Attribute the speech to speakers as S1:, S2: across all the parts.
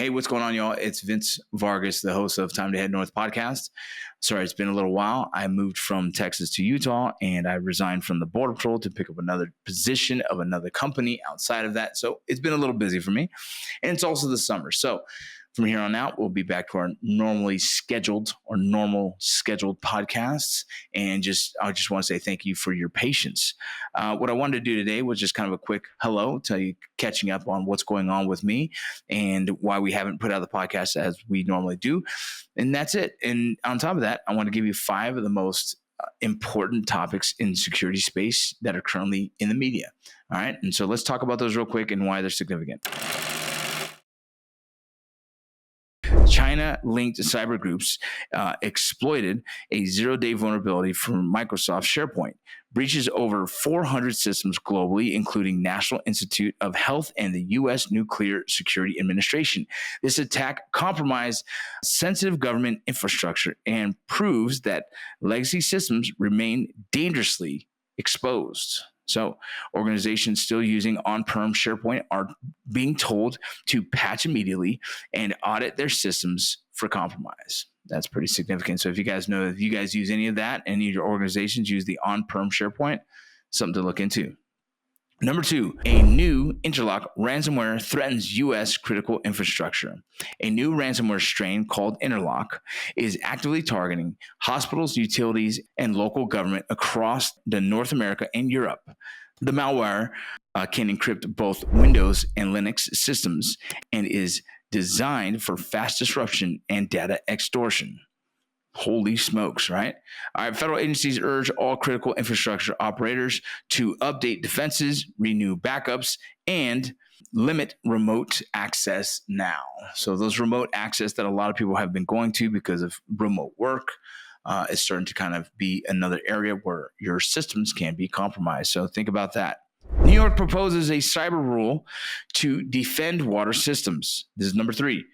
S1: Hey, what's going on, y'all? It's Vince Vargas, the host of Time to Head North podcast. Sorry, it's been a little while. I moved from Texas to Utah, and I resigned from the Border Patrol to pick up another position of another company outside of that. So it's been a little busy for me, and it's also the summer. So from here on out, we'll be back to our normal scheduled podcasts. And I just want to say thank you for your patience. What I wanted to do today was just kind of a quick hello, tell you, catching up on what's going on with me and why we haven't put out the podcast as we normally do. And that's it. And on top of that, I want to give you 5 of the most important topics in security space that are currently in the media. All right. And so let's talk about those real quick and why they're significant. China-linked cyber groups exploited a zero-day vulnerability from Microsoft SharePoint, breaches over 400 systems globally, including National Institute of Health and the U.S. Nuclear Security Administration. This attack compromised sensitive government infrastructure and proves that legacy systems remain dangerously exposed. So organizations still using on-prem SharePoint are being told to patch immediately and audit their systems for compromise. That's pretty significant. So if you guys use any of that, any of your organizations use the on-prem SharePoint, something to look into. Number 2, a new interlock ransomware threatens U.S. critical infrastructure. A new ransomware strain called interlock is actively targeting hospitals, utilities, and local government across North America and Europe. The malware can encrypt both Windows and Linux systems and is designed for fast disruption and data extortion. Holy smokes, right? All right, federal agencies urge all critical infrastructure operators to update defenses, renew backups, and limit remote access now. So those remote access that a lot of people have been going to because of remote work is starting to kind of be another area where your systems can be compromised. So think about that. New York proposes a cyber rule to defend water systems. This is number 3.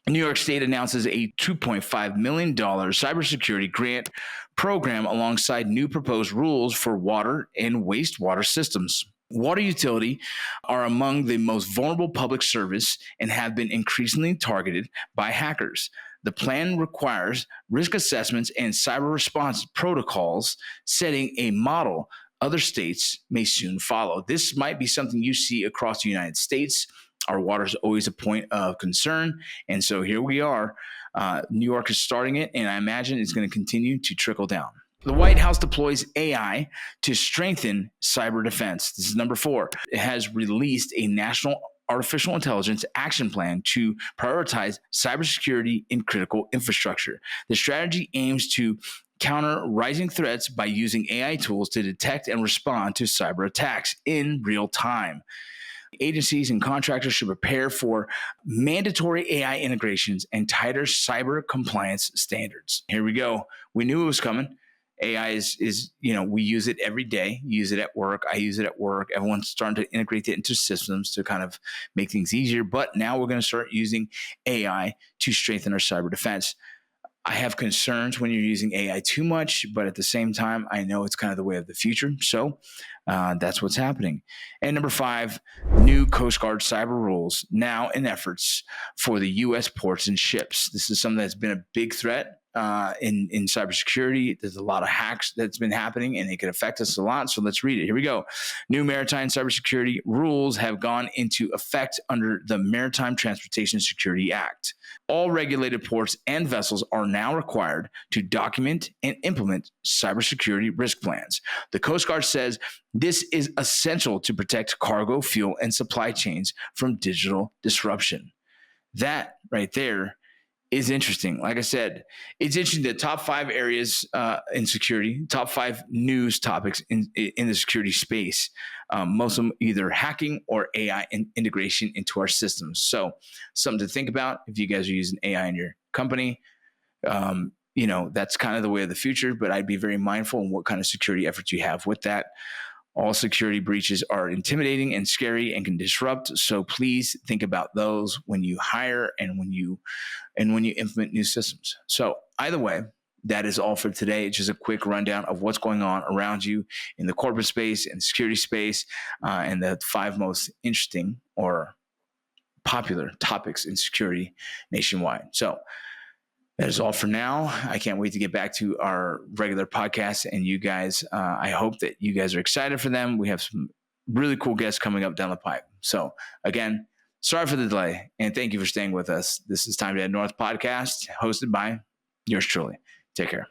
S1: New York State announces a $2.5 million cybersecurity grant program alongside new proposed rules for water and wastewater systems. Water utility are among the most vulnerable public service and have been increasingly targeted by hackers. The plan requires risk assessments and cyber response protocols, setting a model other states may soon follow. This might be something you see across the United States. Our water is always a point of concern. And so here we are. New York is starting it, and I imagine it's going to continue to trickle down. The White House deploys AI to strengthen cyber defense. This is number 4. It has released a national artificial intelligence action plan to prioritize cybersecurity in critical infrastructure. The strategy aims to counter rising threats by using AI tools to detect and respond to cyber attacks in real time. Agencies and contractors should prepare for mandatory AI integrations and tighter cyber compliance standards. Here we go. We knew it was coming. AI is we use it every day. You use it at work. I use it at work. Everyone's starting to integrate it into systems to kind of make things easier. But now we're going to start using AI to strengthen our cyber defense. I have concerns when you're using AI too much, but at the same time, I know it's kind of the way of the future. So that's what's happening. And number 5, new Coast Guard cyber rules now in efforts for the U.S. ports and ships. This is something that's been a big threat in cybersecurity. There's a lot of hacks that's been happening, and it could affect us a lot. So let's read it. Here we go. New maritime cybersecurity rules have gone into effect under the Maritime Transportation Security Act. All regulated ports and vessels are now required to document and implement cybersecurity risk plans. The Coast Guard says this is essential to protect cargo, fuel, and supply chains from digital disruption. That right there is interesting. Like I said, it's interesting. The top 5 areas in security, top 5 news topics in the security space, most of them either hacking or AI integration into our systems. So something to think about if you guys are using AI in your company. That's kind of the way of the future, but I'd be very mindful in what kind of security efforts you have with that. All security breaches are intimidating and scary and can disrupt. So please think about those when you hire and when you implement new systems. So either way, that is all for today. It's just a quick rundown of what's going on around you in the corporate space and security space, and the 5 most interesting or popular topics in security nationwide. So that is all for now. I can't wait to get back to our regular podcast. And you guys, I hope that you guys are excited for them. We have some really cool guests coming up down the pipe. So again, sorry for the delay, and thank you for staying with us. This is Time to Head North podcast, hosted by yours truly. Take care.